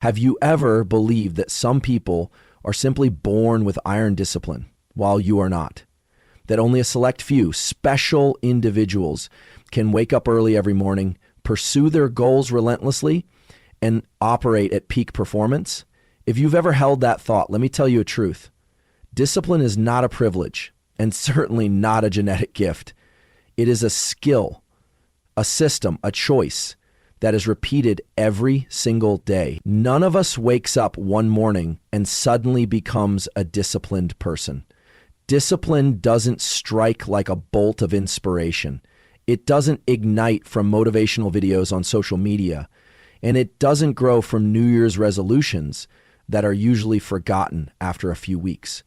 Have you ever believed that some people are simply born with iron discipline while you are not? That only a select few, special individuals, can wake up early every morning, pursue their goals relentlessly, and operate at peak performance? If you've ever held that thought, let me tell you a truth. Discipline is not a privilege, and certainly not a genetic gift. It is a skill, a system, a choice that is repeated every single day. None of us wakes up one morning and suddenly becomes a disciplined person. Discipline doesn't strike like a bolt of inspiration. It doesn't ignite from motivational videos on social media. And it doesn't grow from New Year's resolutions that are usually forgotten after a few weeks.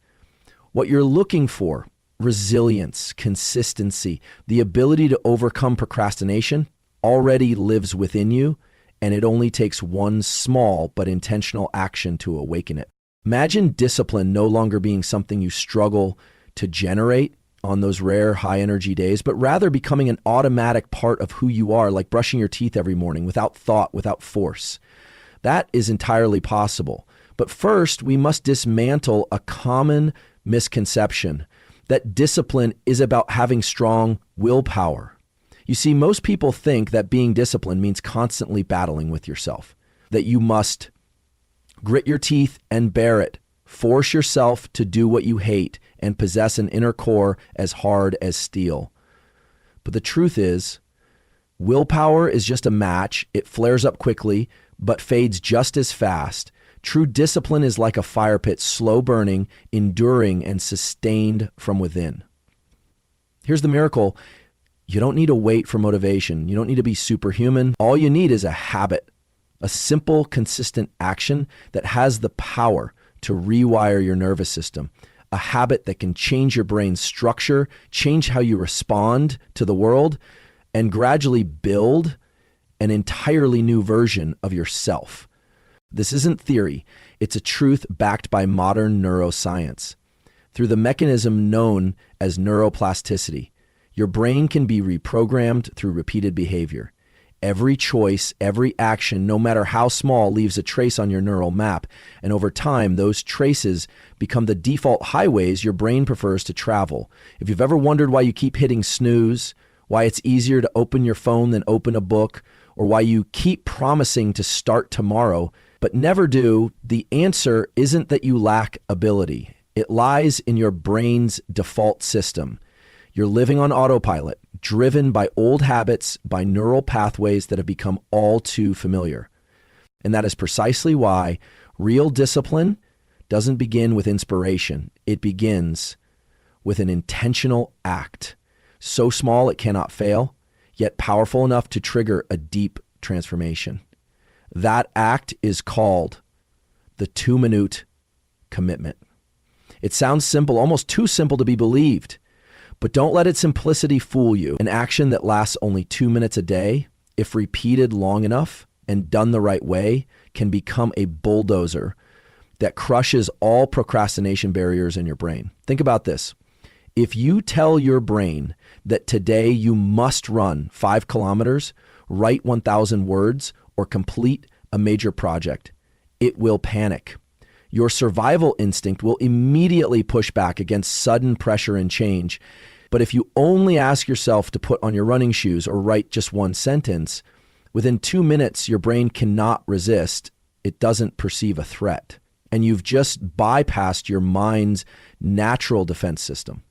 What you're looking for, resilience, consistency, the ability to overcome procrastination, already lives within you, and it only takes one small but intentional action to awaken it. Imagine discipline no longer being something you struggle to generate on those rare high-energy days, but rather becoming an automatic part of who you are, like brushing your teeth every morning without thought, without force. That is entirely possible. But first, we must dismantle a common misconception that discipline is about having strong willpower. You see, most people think that being disciplined means constantly battling with yourself, that you must grit your teeth and bear it, force yourself to do what you hate, and possess an inner core as hard as steel. But the truth is, willpower is just a match. It flares up quickly, but fades just as fast. True discipline is like a fire pit, slow burning, enduring, and sustained from within. Here's the miracle. You don't need to wait for motivation. You don't need to be superhuman. All you need is a habit, a simple, consistent action that has the power to rewire your nervous system, a habit that can change your brain's structure, change how you respond to the world, and gradually build an entirely new version of yourself. This isn't theory. It's a truth backed by modern neuroscience. Through the mechanism known as neuroplasticity, your brain can be reprogrammed through repeated behavior. Every choice, every action, no matter how small, leaves a trace on your neural map. And over time, those traces become the default highways your brain prefers to travel. If you've ever wondered why you keep hitting snooze, why it's easier to open your phone than open a book, or why you keep promising to start tomorrow, but never do, the answer isn't that you lack ability. It lies in your brain's default system. You're living on autopilot, driven by old habits, by neural pathways that have become all too familiar. And that is precisely why real discipline doesn't begin with inspiration. It begins with an intentional act, so small it cannot fail, yet powerful enough to trigger a deep transformation. That act is called the 2-minute commitment. It sounds simple, almost too simple to be believed. But don't let its simplicity fool you. An action that lasts only 2 minutes a day, if repeated long enough and done the right way, can become a bulldozer that crushes all procrastination barriers in your brain. Think about this. If you tell your brain that today you must run 5 kilometers, write 1,000 words, or complete a major project, it will panic. Your survival instinct will immediately push back against sudden pressure and change. But if you only ask yourself to put on your running shoes or write just one sentence, within 2 minutes, your brain cannot resist. It doesn't perceive a threat. And you've just bypassed your mind's natural defense system.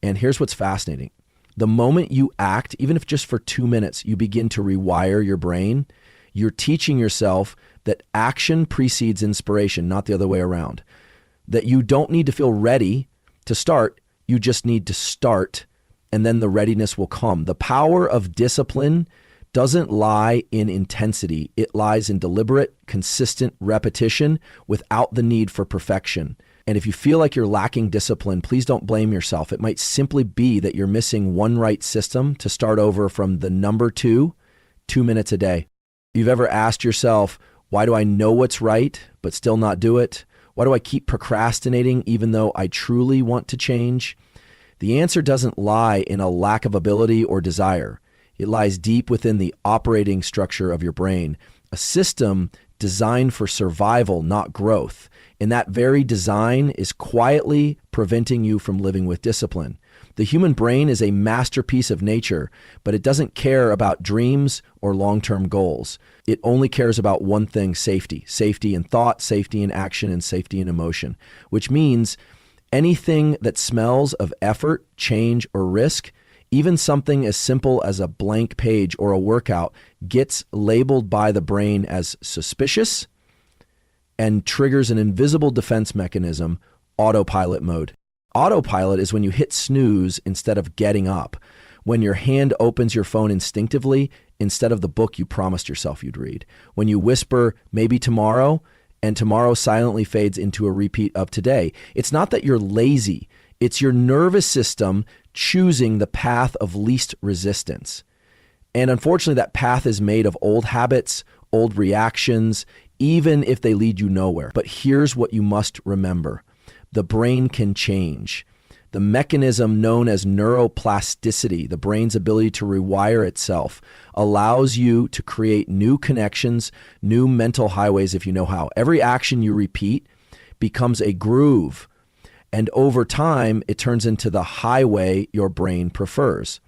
And here's what's fascinating. The moment you act, even if just for 2 minutes, you begin to rewire your brain, you're teaching yourself that action precedes inspiration, not the other way around. That you don't need to feel ready to start, you just need to start, and then the readiness will come. The power of discipline doesn't lie in intensity. It lies in deliberate, consistent repetition without the need for perfection. And if you feel like you're lacking discipline, please don't blame yourself. It might simply be that you're missing one right system to start over from the number 2 minutes a day. If you've ever asked yourself, why do I know what's right, but still not do it? Why do I keep procrastinating even though I truly want to change? The answer doesn't lie in a lack of ability or desire. It lies deep within the operating structure of your brain, a system designed for survival, not growth. And that very design is quietly preventing you from living with discipline. The human brain is a masterpiece of nature, but it doesn't care about dreams or long-term goals. It only cares about one thing: safety. Safety in thought, safety in action, and safety in emotion, which means anything that smells of effort, change, or risk, even something as simple as a blank page or a workout, gets labeled by the brain as suspicious and triggers an invisible defense mechanism, autopilot mode. Autopilot is when you hit snooze instead of getting up, when your hand opens your phone instinctively instead of the book you promised yourself you'd read, when you whisper, maybe tomorrow, and tomorrow silently fades into a repeat of today. It's not that you're lazy. It's your nervous system choosing the path of least resistance. And unfortunately, that path is made of old habits, old reactions, even if they lead you nowhere. But here's what you must remember. The brain can change. The mechanism known as neuroplasticity, the brain's ability to rewire itself, allows you to create new connections, new mental highways if you know how. Every action you repeat becomes a groove, and over time, it turns into the highway your brain prefers.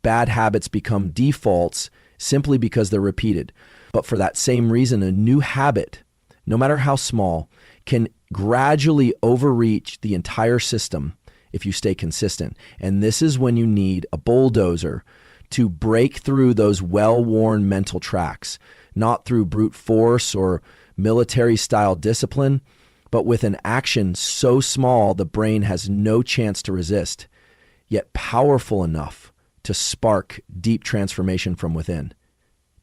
Bad habits become defaults simply because they're repeated. But for that same reason, a new habit, no matter how small, can gradually overreach the entire system if you stay consistent. And this is when you need a bulldozer to break through those well-worn mental tracks, not through brute force or military-style discipline, but with an action so small the brain has no chance to resist, yet powerful enough to spark deep transformation from within.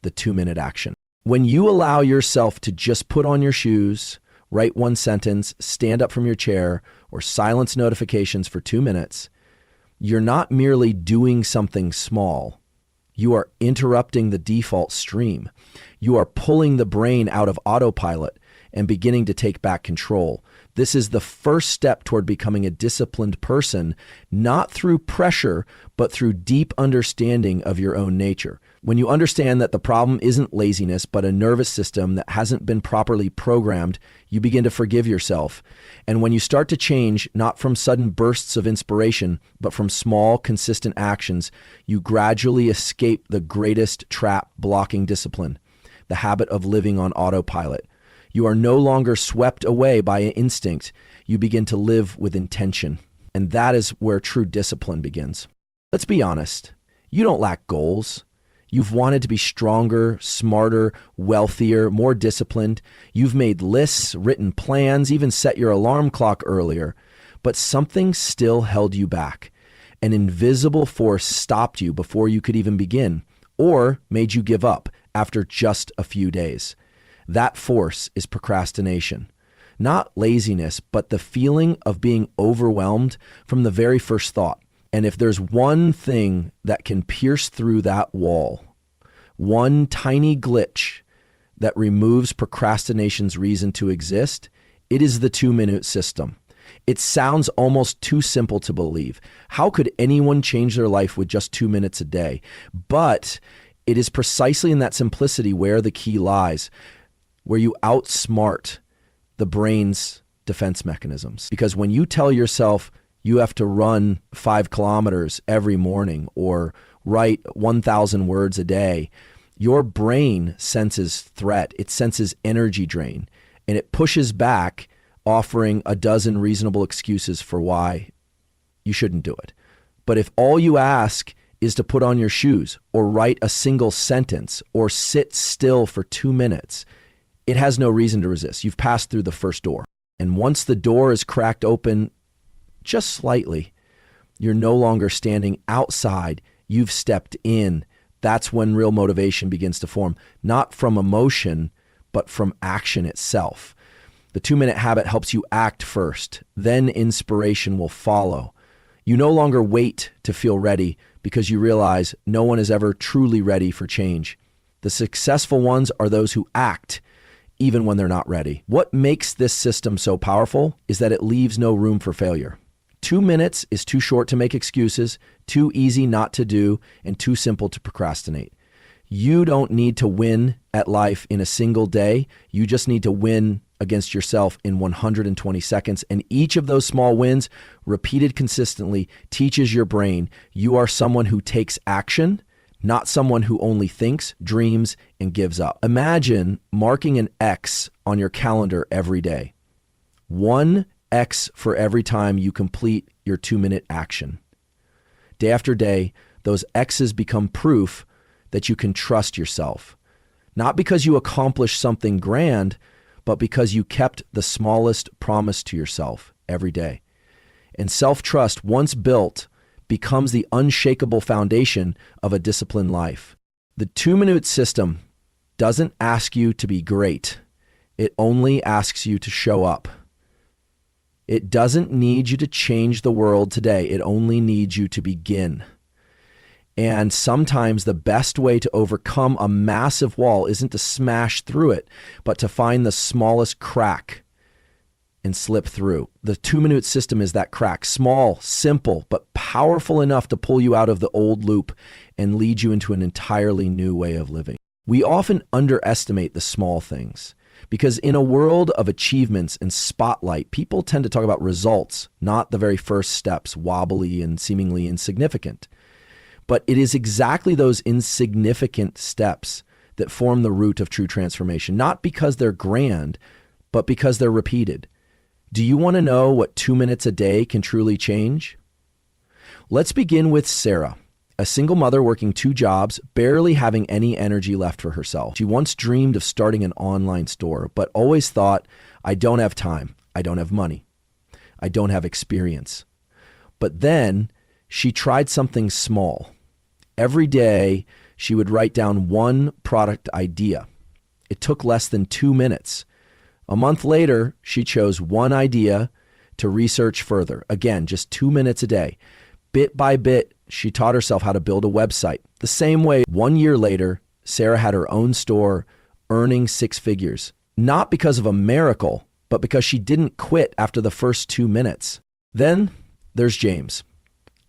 The 2-minute action. When you allow yourself to just put on your shoes, write one sentence, stand up from your chair, or silence notifications for 2 minutes, you're not merely doing something small. You are interrupting the default stream. You are pulling the brain out of autopilot and beginning to take back control. This is the first step toward becoming a disciplined person, not through pressure, but through deep understanding of your own nature. When you understand that the problem isn't laziness, but a nervous system that hasn't been properly programmed, you begin to forgive yourself. And when you start to change, not from sudden bursts of inspiration, but from small, consistent actions, you gradually escape the greatest trap blocking discipline, the habit of living on autopilot. You are no longer swept away by instinct. You begin to live with intention. And that is where true discipline begins. Let's be honest. You don't lack goals. You've wanted to be stronger, smarter, wealthier, more disciplined. You've made lists, written plans, even set your alarm clock earlier. But something still held you back. An invisible force stopped you before you could even begin, or made you give up after just a few days. That force is procrastination. Not laziness, but the feeling of being overwhelmed from the very first thought. And if there's one thing that can pierce through that wall, one tiny glitch that removes procrastination's reason to exist, it is the 2-minute system. It sounds almost too simple to believe. How could anyone change their life with just 2 minutes a day? But it is precisely in that simplicity where the key lies, where you outsmart the brain's defense mechanisms. Because when you tell yourself you have to run 5 kilometers every morning or write 1,000 words a day, your brain senses threat. It senses energy drain, and it pushes back, offering a dozen reasonable excuses for why you shouldn't do it. But if all you ask is to put on your shoes or write a single sentence or sit still for 2 minutes, it has no reason to resist. You've passed through the first door. And once the door is cracked open just slightly, you're no longer standing outside. You've stepped in. That's when real motivation begins to form, not from emotion, but from action itself. The 2-minute habit helps you act first, then inspiration will follow. You no longer wait to feel ready because you realize no one is ever truly ready for change. The successful ones are those who act even when they're not ready. What makes this system so powerful is that it leaves no room for failure. 2 minutes is too short to make excuses, too easy not to do, and too simple to procrastinate. You don't need to win at life in a single day. You just need to win against yourself in 120 seconds. And each of those small wins, repeated consistently, teaches your brain you are someone who takes action, not someone who only thinks, dreams, and gives up. Imagine marking an X on your calendar every day. 1 X for every time you complete your 2-minute action. Day after day, those X's become proof that you can trust yourself. Not because you accomplished something grand, but because you kept the smallest promise to yourself every day. And self-trust, once built, becomes the unshakable foundation of a disciplined life. The 2-minute system doesn't ask you to be great. It only asks you to show up. It doesn't need you to change the world today. It only needs you to begin. And sometimes the best way to overcome a massive wall isn't to smash through it, but to find the smallest crack and slip through. The 2-minute system is that crack, small, simple, but powerful enough to pull you out of the old loop and lead you into an entirely new way of living. We often underestimate the small things because in a world of achievements and spotlight, people tend to talk about results, not the very first steps, wobbly and seemingly insignificant. But it is exactly those insignificant steps that form the root of true transformation, not because they're grand, but because they're repeated. Do you want to know what 2 minutes a day can truly change? Let's begin with Sarah, a single mother working 2 jobs, barely having any energy left for herself. She once dreamed of starting an online store, but always thought, I don't have time, I don't have money, I don't have experience. But then she tried something small. Every day, she would write down 1 product idea. It took less than 2 minutes. A month later, she chose 1 idea to research further. Again, just 2 minutes a day. Bit by bit, she taught herself how to build a website. The same way, 1 year later, Sarah had her own store, earning 6 figures. Not because of a miracle, but because she didn't quit after the first 2 minutes. Then there's James,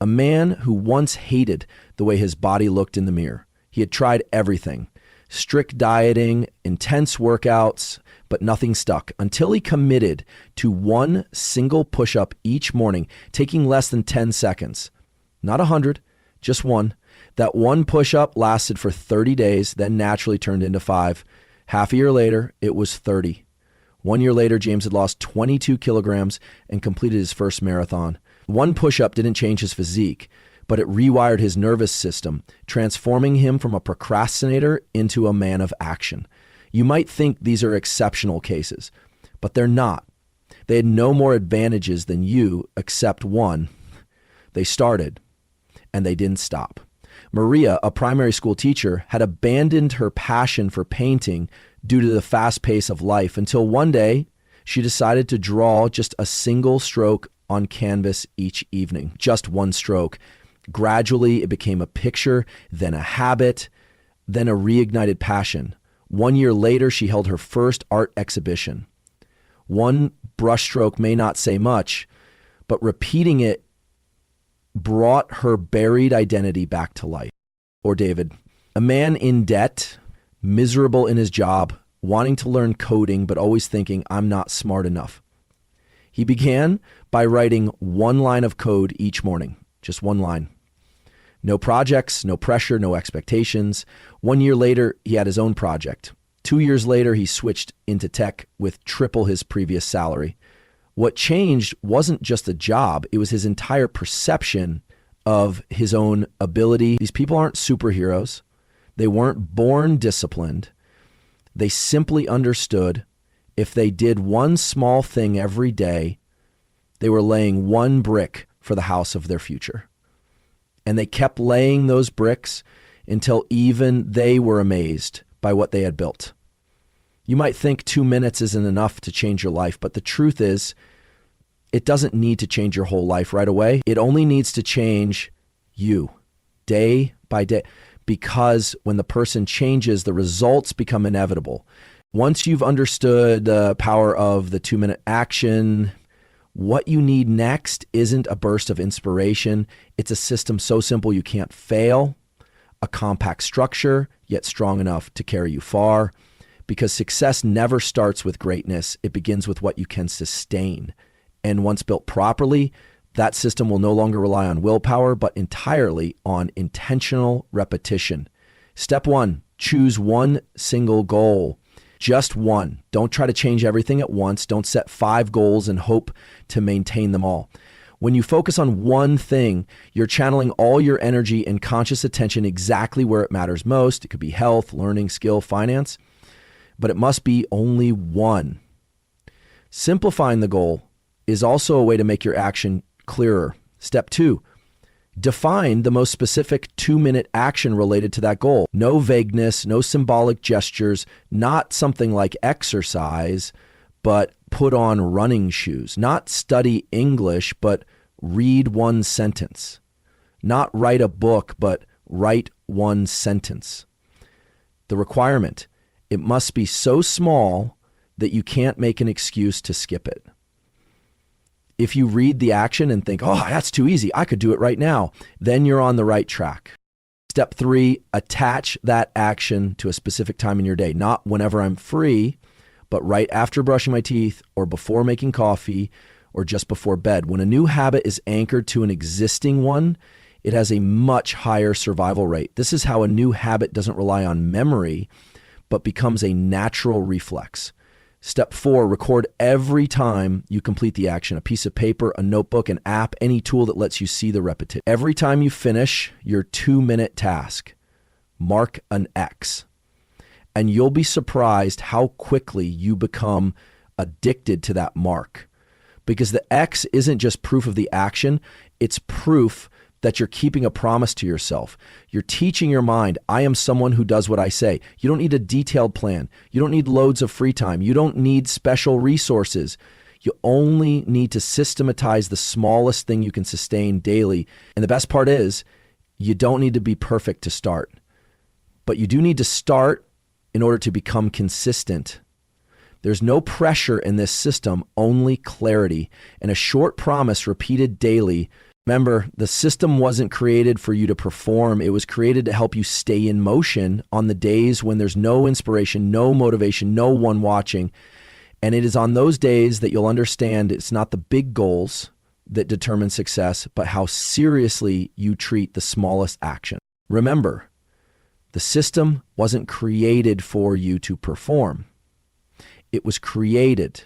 a man who once hated the way his body looked in the mirror. He had tried everything, strict dieting, intense workouts, but nothing stuck until he committed to 1 single push-up each morning, taking less than 10 seconds. Not 100, just 1. That 1 push-up lasted for 30 days, then naturally turned into 5. Half a year later, it was 30. 1 year later, James had lost 22 kilograms and completed his first marathon. 1 push-up didn't change his physique, but it rewired his nervous system, transforming him from a procrastinator into a man of action. You might think these are exceptional cases, but they're not. They had no more advantages than you except one. They started, and they didn't stop. Maria, a primary school teacher, had abandoned her passion for painting due to the fast pace of life until one day she decided to draw just a single stroke on canvas each evening, just 1 stroke. Gradually, it became a picture, then a habit, then a reignited passion. 1 year later, she held her first art exhibition. 1 brushstroke may not say much, but repeating it brought her buried identity back to life. Or David, a man in debt, miserable in his job, wanting to learn coding, but always thinking, I'm not smart enough. He began by writing 1 line of code each morning, just 1 line. No projects, no pressure, no expectations. 1 year later, he had his own project. 2 years later, he switched into tech with triple his previous salary. What changed wasn't just a job, it was his entire perception of his own ability. These people aren't superheroes. They weren't born disciplined. They simply understood if they did 1 small thing every day, they were laying 1 brick for the house of their future. And they kept laying those bricks until even they were amazed by what they had built. You might think 2 minutes isn't enough to change your life, but the truth is, it doesn't need to change your whole life right away. It only needs to change you day by day, because when the person changes, the results become inevitable. Once you've understood the power of the 2-minute action, what you need next isn't a burst of inspiration. It's a system so simple you can't fail, a compact structure, yet strong enough to carry you far. Because success never starts with greatness. It begins with what you can sustain. And once built properly, that system will no longer rely on willpower, but entirely on intentional repetition. Step 1, choose one single goal. Just one. Don't try to change everything at once. Don't set 5 goals and hope to maintain them all. When you focus on one thing, you're channeling all your energy and conscious attention exactly where it matters most. It could be health, learning, skill, finance, but it must be only one. Simplifying the goal is also a way to make your action clearer. Step 2, define the most specific 2-minute action related to that goal. No vagueness, no symbolic gestures, not something like exercise, but put on running shoes. Not study English, but read one sentence. Not write a book, but write one sentence. The requirement, it must be so small that you can't make an excuse to skip it. If you read the action and think, oh, that's too easy, I could do it right now, then you're on the right track. Step 3, attach that action to a specific time in your day. Not whenever I'm free, but right after brushing my teeth or before making coffee or just before bed. When a new habit is anchored to an existing one, it has a much higher survival rate. This is how a new habit doesn't rely on memory, but becomes a natural reflex. Step 4, record every time you complete the action. A piece of paper, a notebook, an app, any tool that lets you see the repetition. Every time you finish your 2-minute task, mark an X. And you'll be surprised how quickly you become addicted to that mark. Because the X isn't just proof of the action, it's proof that you're keeping a promise to yourself. You're teaching your mind, I am someone who does what I say. You don't need a detailed plan. You don't need loads of free time. You don't need special resources. You only need to systematize the smallest thing you can sustain daily. And the best part is, you don't need to be perfect to start. But you do need to start in order to become consistent. There's no pressure in this system, only clarity and a short promise repeated daily. Remember, the system wasn't created for you to perform. It was created to help you stay in motion on the days when there's no inspiration, no motivation, no one watching. And it is on those days that you'll understand it's not the big goals that determine success, but how seriously you treat the smallest action. Remember, the system wasn't created for you to perform. It was created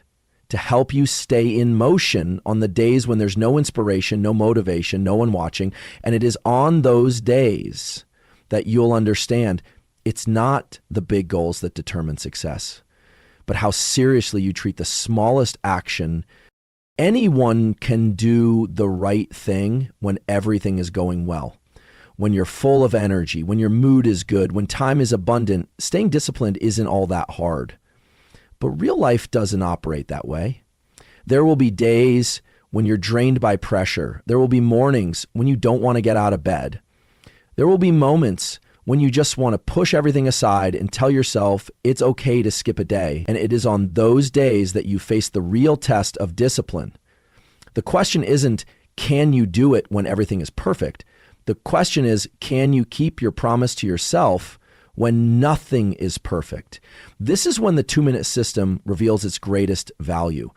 to help you stay in motion on the days when there's no inspiration, no motivation, no one watching. And it is on those days that you'll understand it's not the big goals that determine success, but how seriously you treat the smallest action. Anyone can do the right thing when everything is going well. When you're full of energy, when your mood is good, when time is abundant, staying disciplined isn't all that hard. But real life doesn't operate that way. There will be days when you're drained by pressure. There will be mornings when you don't want to get out of bed. There will be moments when you just want to push everything aside and tell yourself it's okay to skip a day. And it is on those days that you face the real test of discipline. The question isn't, can you do it when everything is perfect? The question is, can you keep your promise to yourself when nothing is perfect? This is when the 2-minute system reveals its greatest value,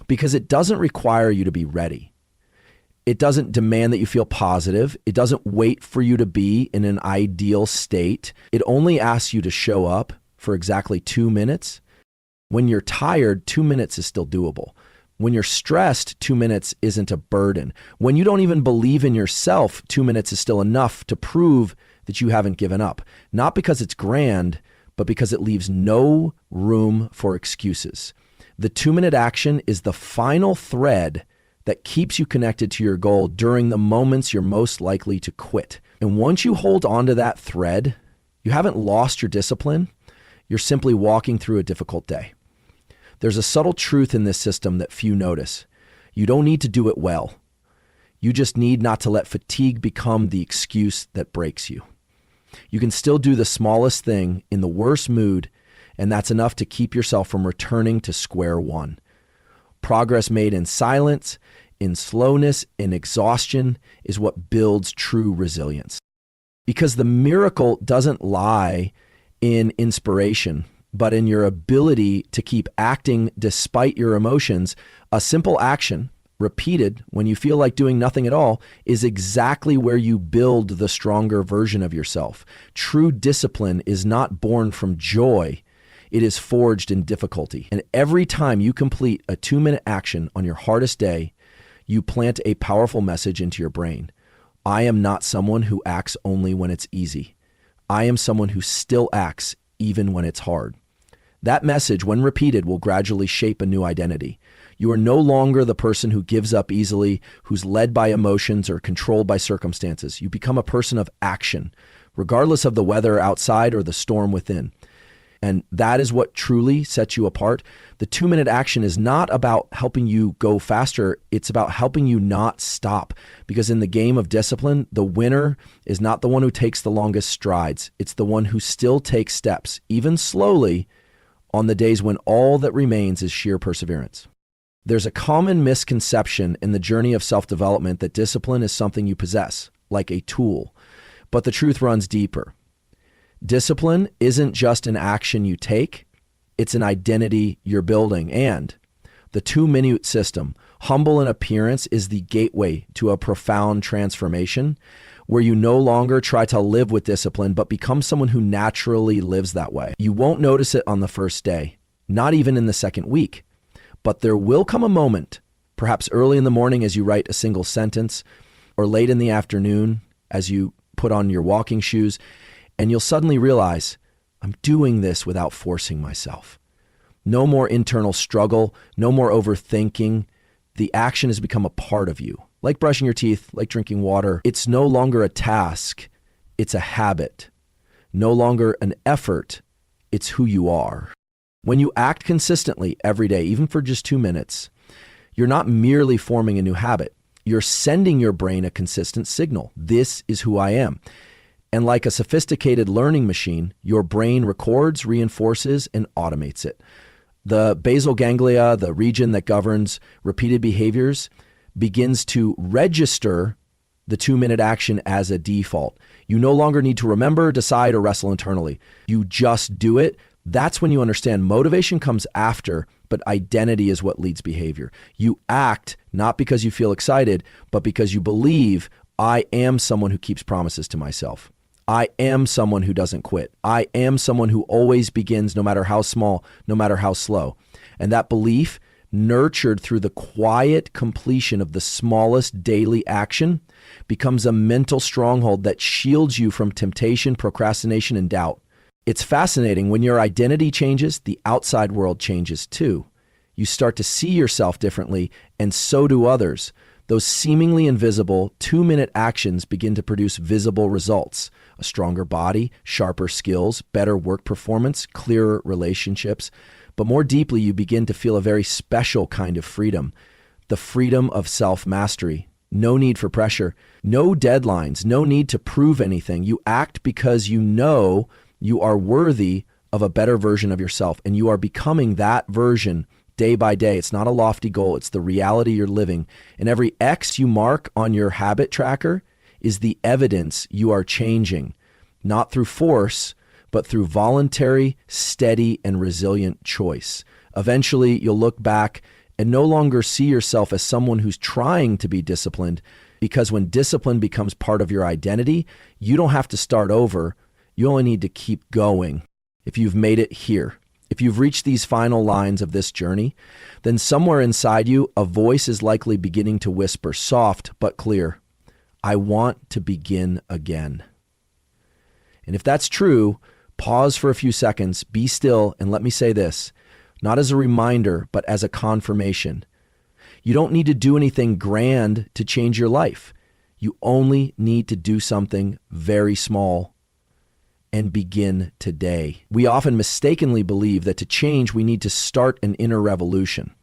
because it doesn't require you to be ready. It doesn't demand that you feel positive. It doesn't wait for you to be in an ideal state. It only asks you to show up for exactly 2 minutes. When you're tired, 2 minutes is still doable. When you're stressed, 2 minutes isn't a burden. When you don't even believe in yourself, 2 minutes is still enough to prove that you haven't given up. Not because it's grand, but because it leaves no room for excuses. The 2-minute action is the final thread that keeps you connected to your goal during the moments you're most likely to quit. And once you hold on to that thread, you haven't lost your discipline. You're simply walking through a difficult day. There's a subtle truth in this system that few notice. You don't need to do it well. You just need not to let fatigue become the excuse that breaks you. You can still do the smallest thing in the worst mood, and that's enough to keep yourself from returning to square one. Progress made in silence, in slowness, in exhaustion is what builds true resilience. Because the miracle doesn't lie in inspiration, but in your ability to keep acting despite your emotions. A simple action, repeated when you feel like doing nothing at all, is exactly where you build the stronger version of yourself. True discipline is not born from joy. It is forged in difficulty. And every time you complete a 2-minute action on your hardest day, you plant a powerful message into your brain. I am not someone who acts only when it's easy. I am someone who still acts even when it's hard. That message, when repeated, will gradually shape a new identity. You are no longer the person who gives up easily, who's led by emotions or controlled by circumstances. You become a person of action, regardless of the weather outside or the storm within. And that is what truly sets you apart. The 2-minute action is not about helping you go faster. It's about helping you not stop. Because in the game of discipline, the winner is not the one who takes the longest strides. It's the one who still takes steps, even slowly, on the days when all that remains is sheer perseverance. There's a common misconception in the journey of self-development that discipline is something you possess, like a tool. But the truth runs deeper. Discipline isn't just an action you take, it's an identity you're building. And the 2-minute system, humble in appearance, is the gateway to a profound transformation where you no longer try to live with discipline, but become someone who naturally lives that way. You won't notice it on the first day, not even in the second week, but there will come a moment, perhaps early in the morning as you write a single sentence, or late in the afternoon as you put on your walking shoes, and you'll suddenly realize, I'm doing this without forcing myself. No more internal struggle, no more overthinking. The action has become a part of you. Like brushing your teeth, like drinking water. It's no longer a task, it's a habit. No longer an effort, it's who you are. When you act consistently every day, even for just 2 minutes, you're not merely forming a new habit. You're sending your brain a consistent signal. This is who I am. And like a sophisticated learning machine, your brain records, reinforces, and automates it. The basal ganglia, the region that governs repeated behaviors, begins to register the 2-minute action as a default. You no longer need to remember, decide, or wrestle internally. You just do it. That's when you understand motivation comes after, but identity is what leads behavior. You act not because you feel excited, but because you believe, I am someone who keeps promises to myself. I am someone who doesn't quit. I am someone who always begins, no matter how small, no matter how slow. And that belief, nurtured through the quiet completion of the smallest daily action, becomes a mental stronghold that shields you from temptation, procrastination, and doubt. It's fascinating. When your identity changes, the outside world changes too. You start to see yourself differently, and so do others. Those seemingly invisible 2-minute actions begin to produce visible results. A stronger body, sharper skills, better work performance, clearer relationships. But more deeply, you begin to feel a very special kind of freedom. The freedom of self-mastery. No need for pressure. No deadlines. No need to prove anything. You act because you know you are worthy of a better version of yourself, and you are becoming that version day by day. It's not a lofty goal. It's the reality you're living. And every X you mark on your habit tracker is the evidence you are changing, not through force, but through voluntary, steady, and resilient choice. Eventually, you'll look back and no longer see yourself as someone who's trying to be disciplined, because when discipline becomes part of your identity, you don't have to start over. You only need to keep going. If you've made it here, if you've reached these final lines of this journey, then somewhere inside you, a voice is likely beginning to whisper, soft but clear, I want to begin again. And if that's true, pause for a few seconds, be still, and let me say this, not as a reminder, but as a confirmation. You don't need to do anything grand to change your life. You only need to do something very small and begin today. We often mistakenly believe that to change, we need to start an inner revolution.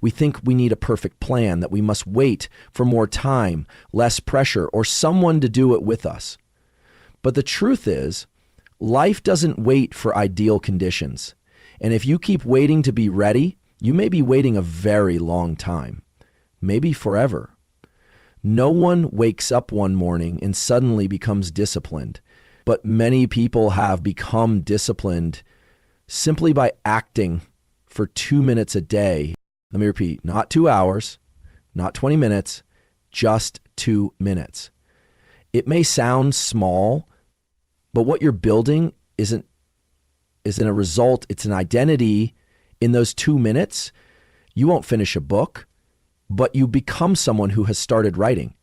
We think we need a perfect plan, that we must wait for more time, less pressure, or someone to do it with us. But the truth is, life doesn't wait for ideal conditions. And if you keep waiting to be ready, you may be waiting a very long time, maybe forever. No one wakes up one morning and suddenly becomes disciplined, but many people have become disciplined simply by acting for 2 minutes a day. Let me repeat, not 2 hours, not 20 minutes, just 2 minutes. It may sound small, but what you're building isn't a result, it's an identity. In those 2 minutes, you won't finish a book, but you become someone who has started writing.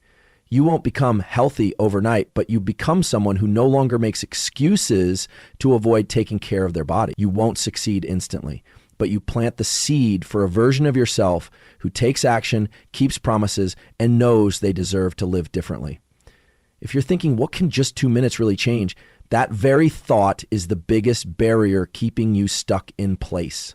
You won't become healthy overnight, but you become someone who no longer makes excuses to avoid taking care of their body. You won't succeed instantly, but you plant the seed for a version of yourself who takes action, keeps promises, and knows they deserve to live differently. If you're thinking, what can just 2 minutes really change? That very thought is the biggest barrier keeping you stuck in place.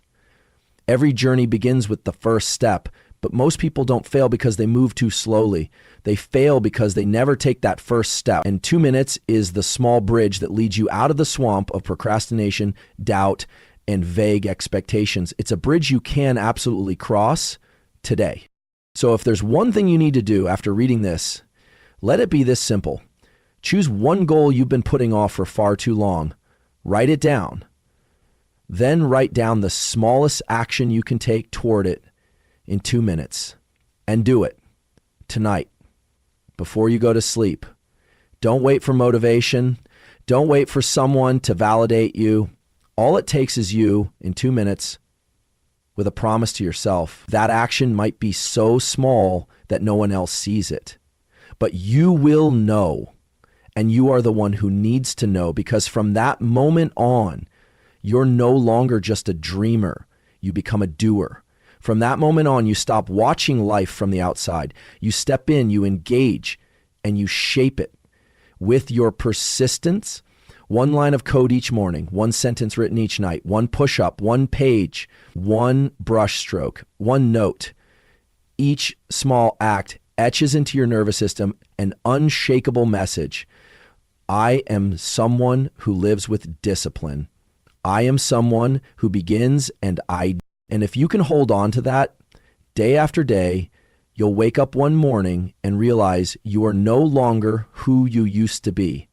Every journey begins with the first step, but most people don't fail because they move too slowly. They fail because they never take that first step. And 2 minutes is the small bridge that leads you out of the swamp of procrastination, doubt, and vague expectations. It's a bridge you can absolutely cross today. So if there's one thing you need to do after reading this, let it be this simple. Choose one goal you've been putting off for far too long. Write it down. Then write down the smallest action you can take toward it in 2 minutes. And do it tonight before you go to sleep. Don't wait for motivation. Don't wait for someone to validate you. All it takes is you in 2 minutes with a promise to yourself. That action might be so small that no one else sees it, but you will know. And you are the one who needs to know, because from that moment on, you're no longer just a dreamer. You become a doer. From that moment on, you stop watching life from the outside. You step in, you engage, and you shape it with your persistence. One line of code each morning, one sentence written each night, one push-up, one page, one brush stroke, one note. Each small act etches into your nervous system an unshakable message. I am someone who lives with discipline. I am someone who begins and if you can hold on to that day after day, you'll wake up one morning and realize you are no longer who you used to be.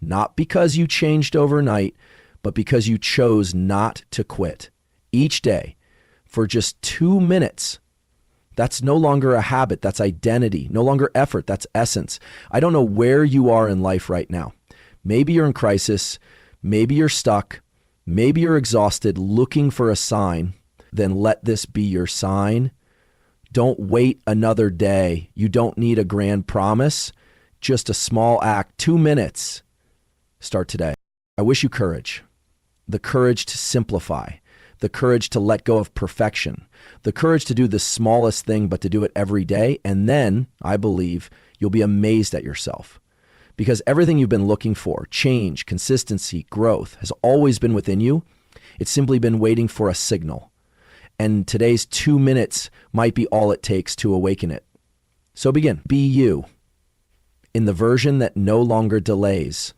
Not because you changed overnight, but because you chose not to quit each day for just 2 minutes. That's no longer a habit, that's identity. No longer effort, that's essence. I don't know where you are in life right now. Maybe you're in crisis, maybe you're stuck, maybe you're exhausted looking for a sign. Then let this be your sign. Don't wait another day. You don't need a grand promise, just a small act, 2 minutes. Start today. I wish you courage. The courage to simplify. The courage to let go of perfection, the courage to do the smallest thing, but to do it every day. And then I believe you'll be amazed at yourself, because everything you've been looking for, change, consistency, growth, has always been within you. It's simply been waiting for a signal. And today's 2 minutes might be all it takes to awaken it. So begin. Be you in the version that no longer delays.